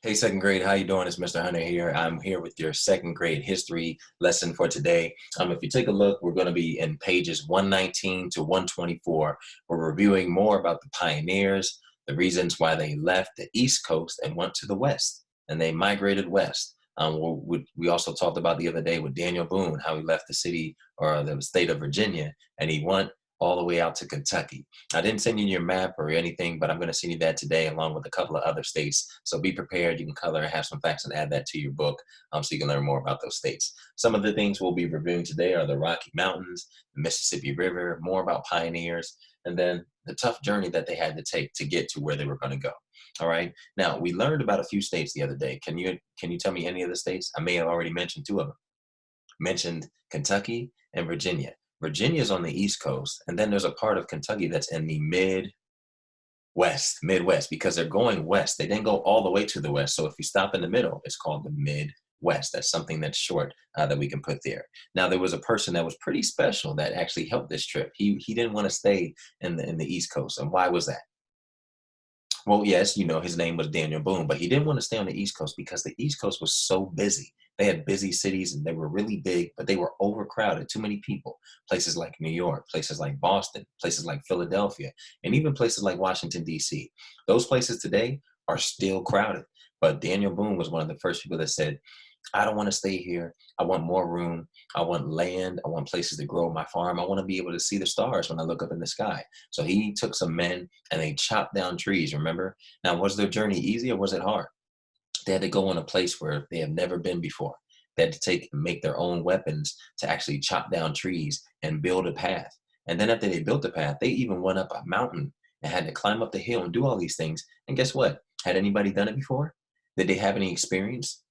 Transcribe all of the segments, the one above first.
Hey, second grade, how you doing? It's Mr. Hunter here. I'm here with your second grade history lesson for today. If you take a look, we're going to be in pages 119 to 124. We're reviewing more about the pioneers, the reasons why they left the East Coast and went to the West, and they migrated west. We also talked about the other day with Daniel Boone, how he left the city or the state of Virginia, and he went all the way out to Kentucky. I didn't send you your map or anything, but I'm going to send you that today along with a couple of other states. So be prepared. You can color and have some facts and add that to your book so you can learn more about those states. Some of the things we'll be reviewing today are the Rocky Mountains, the Mississippi River, more about pioneers, and then the tough journey that they had to take to get to where they were going to go. All right. Now, we learned about a few states the other day. Can you tell me any of the states? I may have already mentioned two of them. Mentioned Kentucky and Virginia. Virginia's on the East Coast, and then there's a part of Kentucky that's in the Midwest, because they're going west. They didn't go all the way to the west. So if you stop in the middle, it's called the Midwest. That's something that's short that we can put there. Now, there was a person that was pretty special that actually helped this trip. He didn't want to stay in the East Coast. And why was that? Well, yes, his name was Daniel Boone, but he didn't want to stay on the East Coast because the East Coast was so busy. They had busy cities and they were really big, but they were overcrowded, too many people. Places like New York, places like Boston, places like Philadelphia, and even places like Washington, D.C. Those places today are still crowded. But Daniel Boone was one of the first people that said, I don't want to stay here. I want more room. I want land. I want places to grow my farm. I want to be able to see the stars when I look up in the sky. So he took some men and they chopped down trees, remember? Now, was their journey easy or was it hard? They had to go in a place where they have never been before. They had to make their own weapons to actually chop down trees and build a path. And then after they built the path, they even went up a mountain and had to climb up the hill and do all these things. And guess what? Had anybody done it before? Did they have any experience?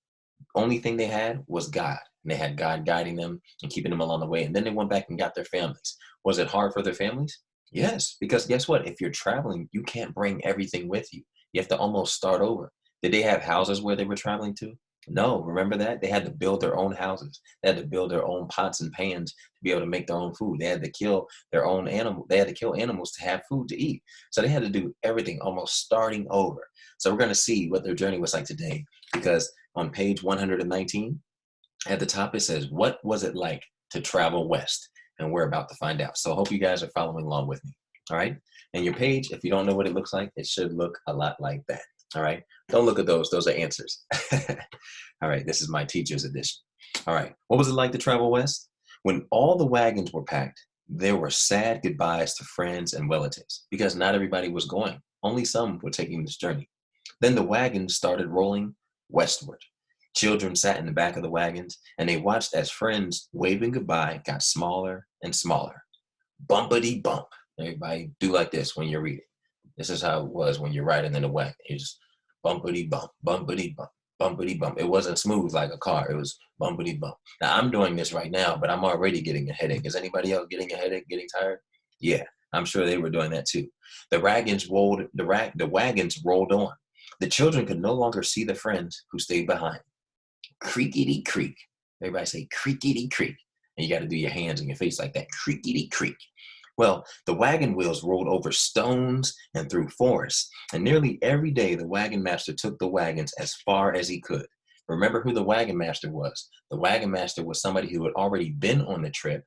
Only thing they had was God. And they had God guiding them and keeping them along the way. And then they went back and got their families. Was it hard for their families? Yes, because guess what? If you're traveling, you can't bring everything with you. You have to almost start over. Did they have houses where they were traveling to? No, remember that? They had to build their own houses. They had to build their own pots and pans to be able to make their own food. They had to kill their own animal. They had to kill animals to have food to eat. So they had to do everything almost starting over. So we're going to see what their journey was like today, because on page 119, at the top, it says, what was it like to travel west? And we're about to find out. So I hope you guys are following along with me. All right. And your page, if you don't know what it looks like, it should look a lot like that. All right. Don't look at those. Those are answers. All right. This is my teacher's edition. All right. What was it like to travel west? When all the wagons were packed, there were sad goodbyes to friends and relatives because not everybody was going. Only some were taking this journey. Then the wagons started rolling westward. Children sat in the back of the wagons and they watched as friends waving goodbye got smaller and smaller. Bumpity bump. Everybody do like this when you're reading. This is how it was when you're riding in the wagon. It's just bumpity bump, bumpity bump, bumpity bump. It wasn't smooth like a car. It was bumpity bump. Now I'm doing this right now, but I'm already getting a headache. Is anybody else getting a headache, getting tired? Yeah, I'm sure they were doing that too. The wagons rolled on. The children could no longer see the friends who stayed behind. Creakity creak. Everybody say creakity creak. And you got to do your hands and your face like that. Creakity creak. Well, the wagon wheels rolled over stones and through forests, and nearly every day the wagon master took the wagons as far as he could. Remember who the wagon master was? The wagon master was somebody who had already been on the trip,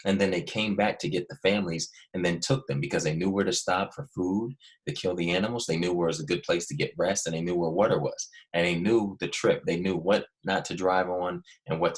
and then they came back to get the families and then took them because they knew where to stop for food, to kill the animals. They knew where was a good place to get rest, and they knew where water was. And they knew the trip. They knew what not to drive on and what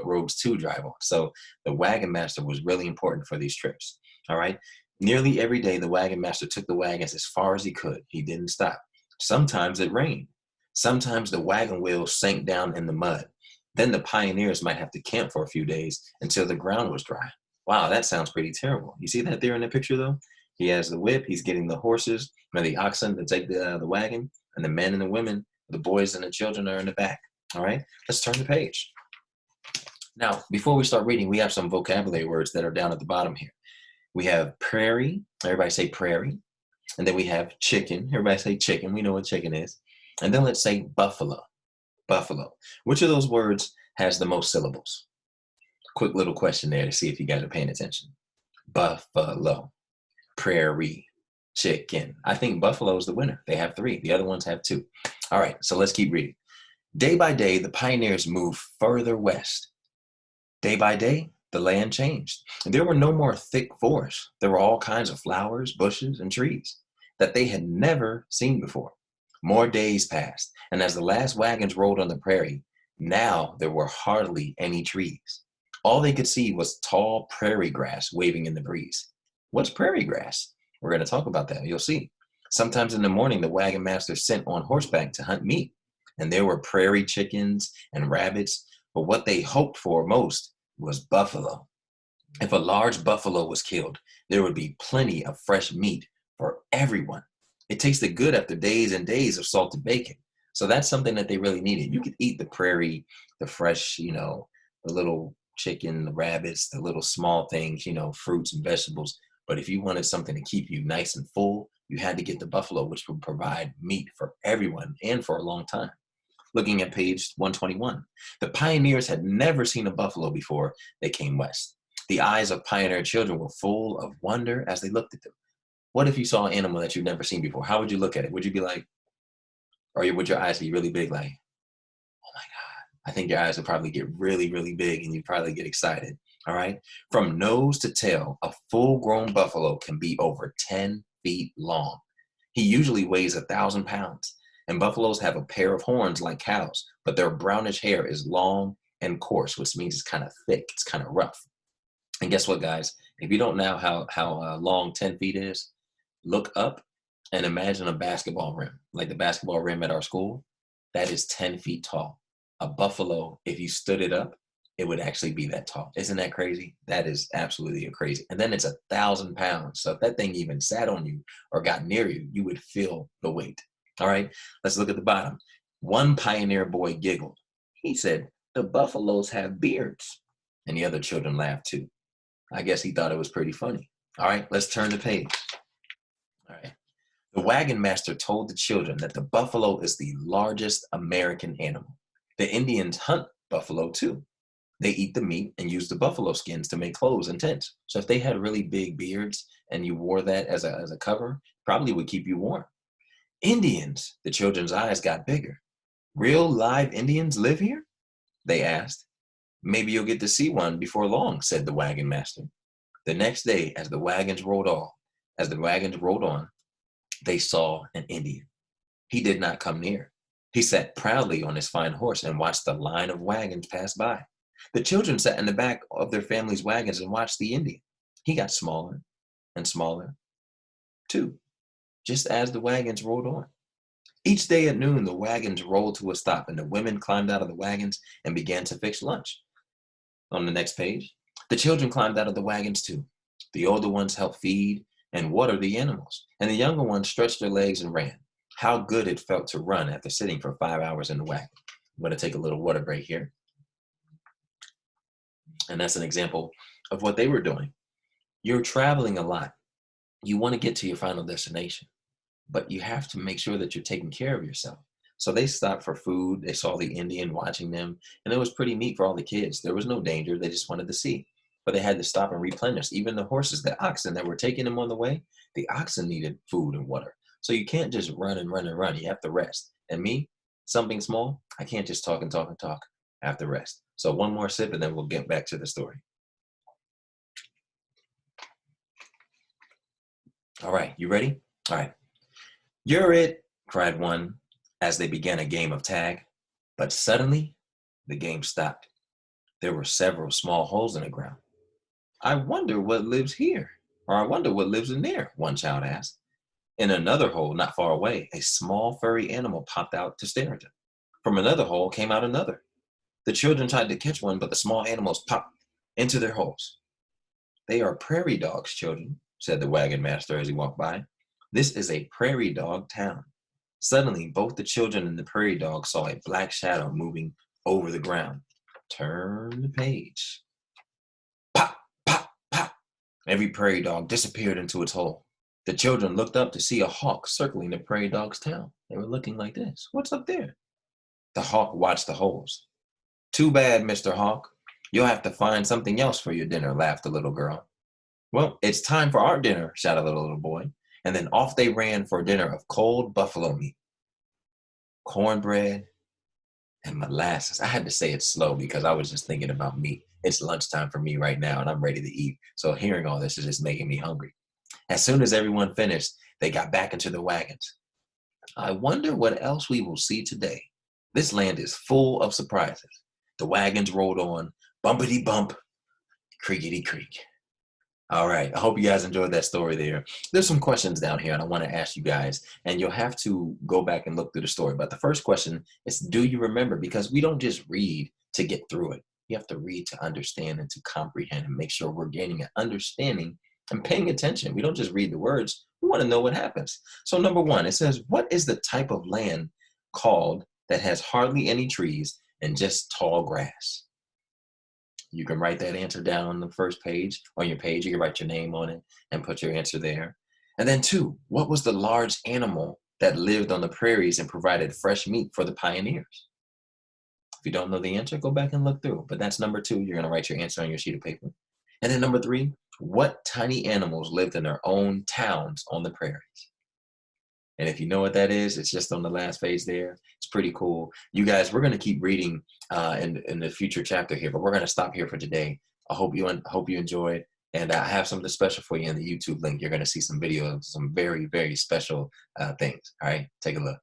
roads to drive on. So the wagon master was really important for these trips. All right. Nearly every day, the wagon master took the wagons as far as he could. He didn't stop. Sometimes it rained. Sometimes the wagon wheels sank down in the mud. Then the pioneers might have to camp for a few days until the ground was dry. Wow, that sounds pretty terrible. You see that there in the picture, though? He has the whip. He's getting the horses or the oxen to take the wagon, and the men and the women, the boys and the children are in the back. All right, let's turn the page. Now, before we start reading, we have some vocabulary words that are down at the bottom here. We have prairie. Everybody say prairie. And then we have chicken. Everybody say chicken. We know what chicken is. And then let's say buffalo. Buffalo. Which of those words has the most syllables? Quick little question there to see if you guys are paying attention. Buffalo, prairie, Chicken. I think buffalo's the winner. They have three. The other ones have two. All right, so let's keep reading. Day by day, the pioneers moved further west. Day by day, the land changed. There were no more thick forests. There were all kinds of flowers, bushes, and trees that they had never seen before. More days passed, and as the last wagons rolled on the prairie, now there were hardly any trees. All they could see was tall prairie grass waving in the breeze. What's prairie grass? We're going to talk about that. You'll see. Sometimes in the morning, the wagon master sent on horseback to hunt meat, and there were prairie chickens and rabbits, but what they hoped for most was buffalo. If a large buffalo was killed, there would be plenty of fresh meat for everyone. It tasted good after days and days of salted bacon. So that's something that they really needed. You could eat the prairie, the fresh, the little chicken, the rabbits, the little small things, fruits and vegetables. But if you wanted something to keep you nice and full, you had to get the buffalo, which would provide meat for everyone and for a long time. Looking at page 121, the pioneers had never seen a buffalo before they came west. The eyes of pioneer children were full of wonder as they looked at them. What if you saw an animal that you've never seen before? How would you look at it? Would you be like, or would your eyes be really big, like, oh my God? I think your eyes would probably get really, really big and you'd probably get excited. All right. From nose to tail, a full grown buffalo can be over 10 feet long. He usually weighs 1,000 pounds. And buffaloes have a pair of horns like cows, but their brownish hair is long and coarse, which means it's kind of thick. It's kind of rough. And guess what, guys? If you don't know how long 10 feet is, look up and imagine a basketball rim, like the basketball rim at our school. That is 10 feet tall. A buffalo, if you stood it up, it would actually be that tall. Isn't that crazy? That is absolutely crazy. And then it's 1,000 pounds. So if that thing even sat on you or got near you, you would feel the weight. All right, let's look at the bottom. One pioneer boy giggled. He said, "The buffaloes have beards." And the other children laughed too. I guess he thought it was pretty funny. All right, let's turn the page. All right. The wagon master told the children that the buffalo is the largest American animal. The Indians hunt buffalo too. They eat the meat and use the buffalo skins to make clothes and tents. So if they had really big beards and you wore that as a cover, probably would keep you warm. Indians, the children's eyes got bigger. Real live Indians live here? They asked. Maybe you'll get to see one before long, said the wagon master. The next day, as the wagons rolled on, they saw an Indian. He did not come near. He sat proudly on his fine horse and watched the line of wagons pass by. The children sat in the back of their family's wagons and watched the Indian. He got smaller and smaller, too, just as the wagons rolled on. Each day at noon, the wagons rolled to a stop and the women climbed out of the wagons and began to fix lunch. On the next page, the children climbed out of the wagons too. The older ones helped feed and water the animals, and the younger ones stretched their legs and ran. How good it felt to run after sitting for 5 hours in the wagon. I'm going to take a little water break here. And that's an example of what they were doing. You're traveling a lot. You want to get to your final destination, but you have to make sure that you're taking care of yourself. So they stopped for food. They saw the Indian watching them, and it was pretty neat for all the kids. There was no danger. They just wanted to see. But they had to stop and replenish. Even the horses, the oxen that were taking them on the way, the oxen needed food and water. So you can't just run and run and run. You have to rest. And me, something small, I can't just talk and talk and talk. I have to rest. So one more sip, and then we'll get back to the story. All right, you ready? All right. "You're it," cried one as they began a game of tag. But suddenly, the game stopped. There were several small holes in the ground. "I wonder what lives here, or I wonder what lives in there," one child asked. In another hole, not far away, a small furry animal popped out to stare at them. From another hole came out another. The children tried to catch one, but the small animals popped into their holes. "They are prairie dogs, children," said the wagon master as he walked by. "This is a prairie dog town." Suddenly, both the children and the prairie dog saw a black shadow moving over the ground. Turn the page. Pop, pop, pop. Every prairie dog disappeared into its hole. The children looked up to see a hawk circling the prairie dog's town. They were looking like this. What's up there? The hawk watched the holes. "Too bad, Mr. Hawk. You'll have to find something else for your dinner," laughed the little girl. "Well, it's time for our dinner," shouted the little boy. And then off they ran for a dinner of cold buffalo meat, cornbread, and molasses. I had to say it slow because I was just thinking about meat. It's lunchtime for me right now, and I'm ready to eat. So hearing all this is just making me hungry. As soon as everyone finished, they got back into their wagons. I wonder what else we will see today. This land is full of surprises. The wagons rolled on, bumpity bump, creakety creak. All right. I hope you guys enjoyed that story there. There's some questions down here, and I want to ask you guys, and you'll have to go back and look through the story. But the first question is, do you remember? Because we don't just read to get through it. You have to read to understand and to comprehend and make sure we're gaining an understanding and paying attention. We don't just read the words. We want to know what happens. So number one, it says, what is the type of land called that has hardly any trees and just tall grass? You can write that answer down on the first page. On your page, you can write your name on it and put your answer there. And then two, what was the large animal that lived on the prairies and provided fresh meat for the pioneers? If you don't know the answer, go back and look through. But that's number two. You're going to write your answer on your sheet of paper. And then number three, what tiny animals lived in their own towns on the prairies? And if you know what that is, it's just on the last page there. It's pretty cool. You guys, we're going to keep reading in the future chapter here, but we're going to stop here for today. I hope you enjoyed. And I have something special for you in the YouTube link. You're going to see some videos, some very, very special things. All right, take a look.